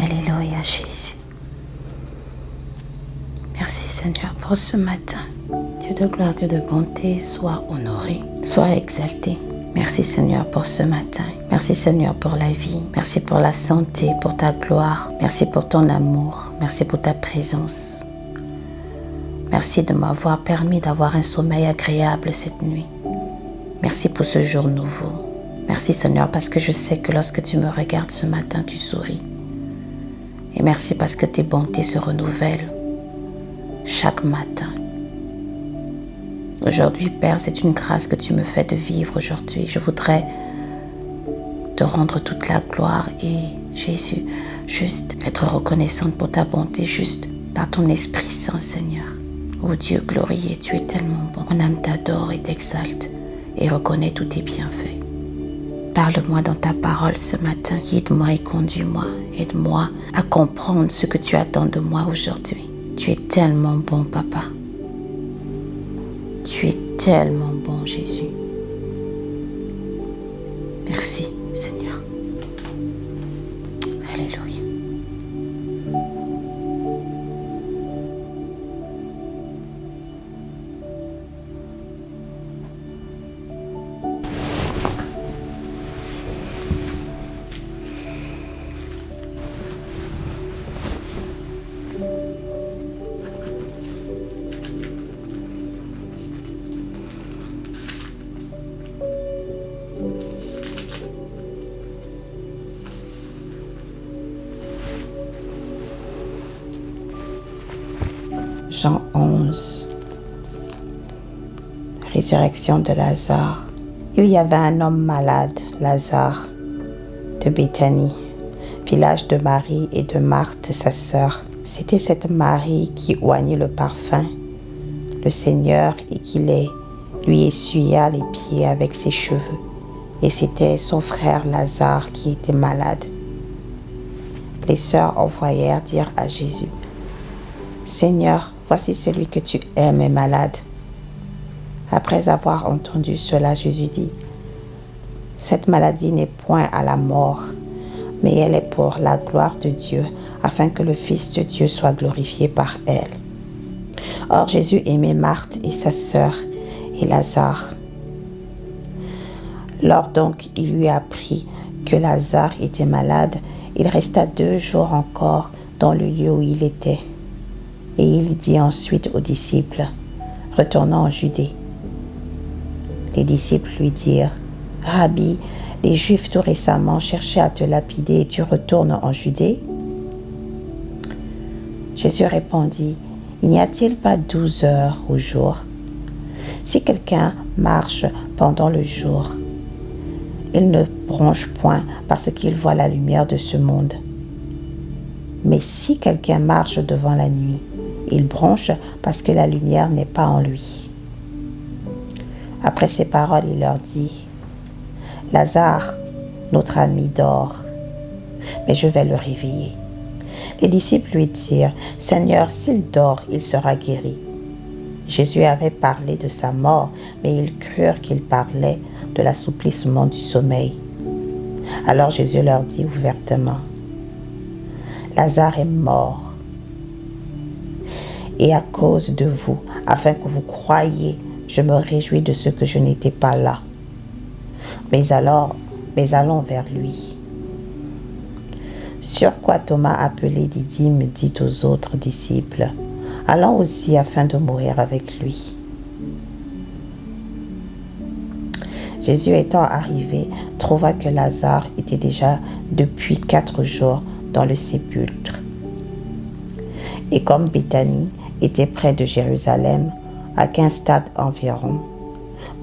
Alléluia Jésus. Merci Seigneur pour ce matin. Dieu de gloire, Dieu de bonté, sois honoré, sois exalté. Merci Seigneur pour ce matin. Merci Seigneur pour la vie. Merci pour la santé, pour ta gloire. Merci pour ton amour. Merci pour ta présence. Merci de m'avoir permis d'avoir un sommeil agréable cette nuit. Merci pour ce jour nouveau. Merci Seigneur parce que je sais que lorsque tu me regardes ce matin, tu souris. Et merci parce que tes bontés se renouvellent chaque matin. Aujourd'hui, Père, c'est une grâce que tu me fais de vivre aujourd'hui. Je voudrais te rendre toute la gloire et Jésus, juste être reconnaissante pour ta bonté, juste par ton Esprit Saint, Seigneur. Oh Dieu glorieux, tu es tellement bon. Mon âme t'adore et t'exalte et reconnaît tous tes bienfaits. Parle-moi dans ta parole ce matin. Guide-moi et conduis-moi. Aide-moi à comprendre ce que tu attends de moi aujourd'hui. Tu es tellement bon, Papa. Tu es tellement bon, Jésus. Merci, Seigneur. Alléluia. Jean 11. Résurrection de Lazare. Il y avait un homme malade, Lazare, de Béthanie, village de Marie et de Marthe, sa sœur. C'était cette Marie qui oignait le parfum, le Seigneur, et qui lui essuya les pieds avec ses cheveux. Et c'était son frère Lazare qui était malade. Les sœurs envoyèrent dire à Jésus: Seigneur, voici celui que tu aimes est malade. Après avoir entendu cela, Jésus dit: Cette maladie n'est point à la mort, mais elle est pour la gloire de Dieu, afin que le Fils de Dieu soit glorifié par elle. Or Jésus aimait Marthe et sa sœur et Lazare. Lors donc il lui apprit que Lazare était malade, il resta 2 jours encore dans le lieu où il était. Et il dit ensuite aux disciples: Retournons en Judée. Les disciples lui dirent: Rabbi, les Juifs tout récemment cherchaient à te lapider et tu retournes en Judée? Jésus répondit: N'y a-t-il pas 12 heures au jour? Si quelqu'un marche pendant le jour, il ne bronche point parce qu'il voit la lumière de ce monde. Mais si quelqu'un marche devant la nuit, il bronche parce que la lumière n'est pas en lui. Après ces paroles, il leur dit: Lazare, notre ami, dort, mais je vais le réveiller. Les disciples lui dirent: Seigneur, s'il dort, il sera guéri. Jésus avait parlé de sa mort, mais ils crurent qu'il parlait de l'assouplissement du sommeil. Alors Jésus leur dit ouvertement: Lazare est mort. Et à cause de vous, afin que vous croyiez, je me réjouis de ce que je n'étais pas là. Mais allons vers lui. Sur quoi Thomas, appelé Didyme, dit aux autres disciples: Allons aussi afin de mourir avec lui. Jésus étant arrivé, trouva que Lazare était déjà depuis 4 jours dans le sépulcre. Et comme Béthanie était près de Jérusalem, à 15 stades environ,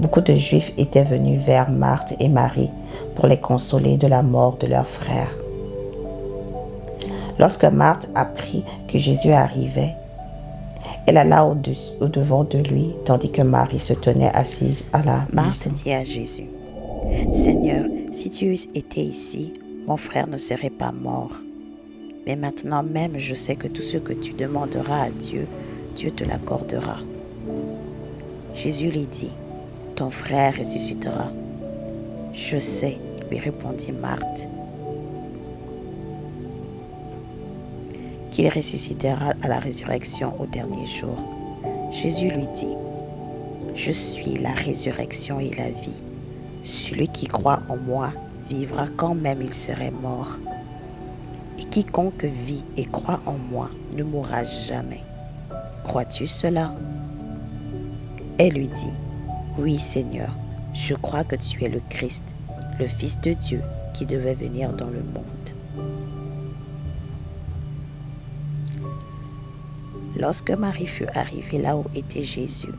beaucoup de Juifs étaient venus vers Marthe et Marie pour les consoler de la mort de leur frère. Lorsque Marthe apprit que Jésus arrivait, elle alla au-devant de lui, tandis que Marie se tenait assise à la maison. Marthe dit à Jésus: Seigneur, si tu eusses été ici, mon frère ne serait pas mort. Mais maintenant même, je sais que tout ce que tu demanderas à Dieu, Dieu te l'accordera. Jésus lui dit: Ton frère ressuscitera. Je sais, lui répondit Marthe. qu'il ressuscitera à la résurrection au dernier jour. Jésus lui dit, « Je suis la résurrection et la vie. Celui qui croit en moi vivra quand même il serait mort. Et quiconque vit et croit en moi ne mourra jamais. Crois-tu cela ?» Elle lui dit, « Oui, Seigneur, je crois que tu es le Christ, le Fils de Dieu qui devait venir dans le monde. » Lorsque Marie fut arrivée là où était Jésus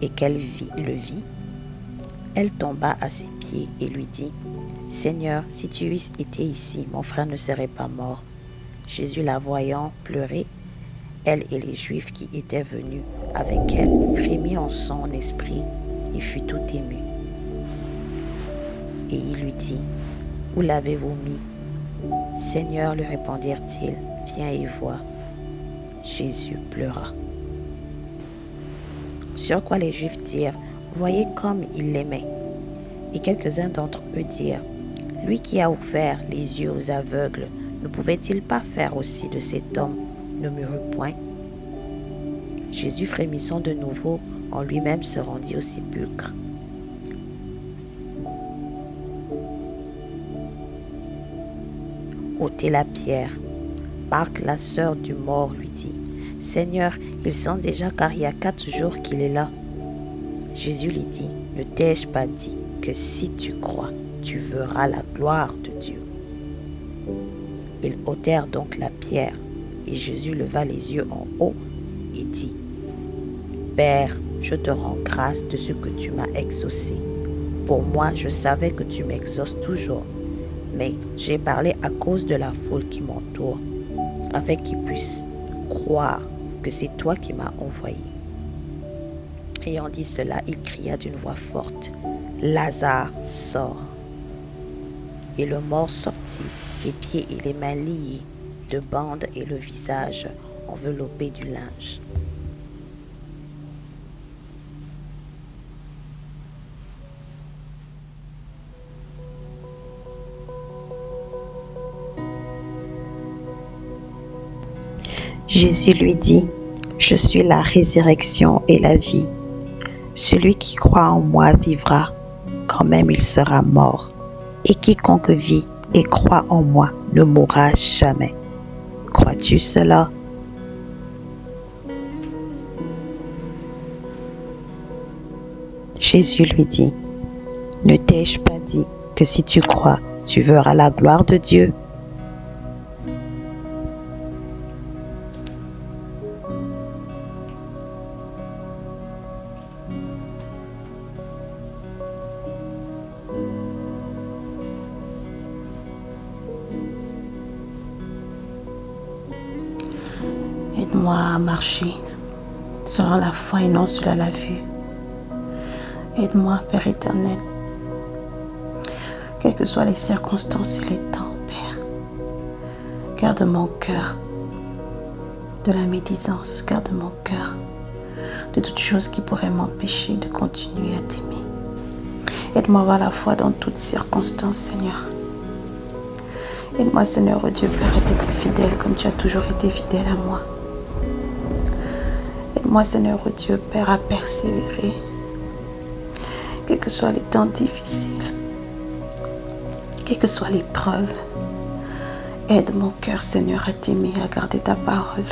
et qu'elle le vit, elle tomba à ses pieds et lui dit, « Seigneur, si tu eusses été ici, mon frère ne serait pas mort. » Jésus la voyant pleurer, elle et les Juifs qui étaient venus avec elle frémit en son esprit et fut tout ému. Et il lui dit, « Où l'avez-vous mis ?» « Seigneur, lui répondirent-ils, viens et vois. » Jésus pleura. Sur quoi les Juifs dirent, « Voyez comme il l'aimait. » Et quelques-uns d'entre eux dirent, « Lui qui a ouvert les yeux aux aveugles, ne pouvait-il pas faire aussi de cet homme? Ne mourut point. » Jésus, frémissant de nouveau, en lui-même se rendit au sépulcre. Ôtez la pierre. Marc, la sœur du mort, lui dit, « Seigneur, il sent déjà car il y a 4 jours qu'il est là. » Jésus lui dit, « Ne t'ai-je pas dit que si tu crois, tu verras la gloire de Dieu? » Ils ôtèrent donc la pierre, et Jésus leva les yeux en haut et dit, « Père, je te rends grâce de ce que tu m'as exaucé. Pour moi, je savais que tu m'exauces toujours, mais j'ai parlé à cause de la foule qui m'entoure, afin qu'ils puissent croire que c'est toi qui m'as envoyé. » Ayant dit cela, il cria d'une voix forte, « Lazare, sors !» Et le mort sortit, les pieds et les mains liés de bandes et le visage enveloppé du linge. Jésus lui dit, « Je suis la résurrection et la vie. Celui qui croit en moi vivra, quand même il sera mort. Et quiconque vit et croit en moi ne mourra jamais. Crois-tu cela? » Jésus lui dit, « Ne t'ai-je pas dit que si tu crois, tu verras la gloire de Dieu? » Aide-moi à marcher selon la foi et non selon la vue. Aide-moi, Père éternel, quelles que soient les circonstances et les temps, Père. Garde mon cœur de la médisance, garde mon cœur de toute chose qui pourrait m'empêcher de continuer à t'aimer. Aide-moi à avoir la foi dans toutes circonstances, Seigneur. Aide-moi, Seigneur, oh Dieu, Père, à être fidèle comme tu as toujours été fidèle à moi. Aide-moi, Seigneur, oh Dieu, Père, à persévérer, quels que soient les temps difficiles, quelles que soient les preuves. Aide mon cœur, Seigneur, à t'aimer, à garder ta parole.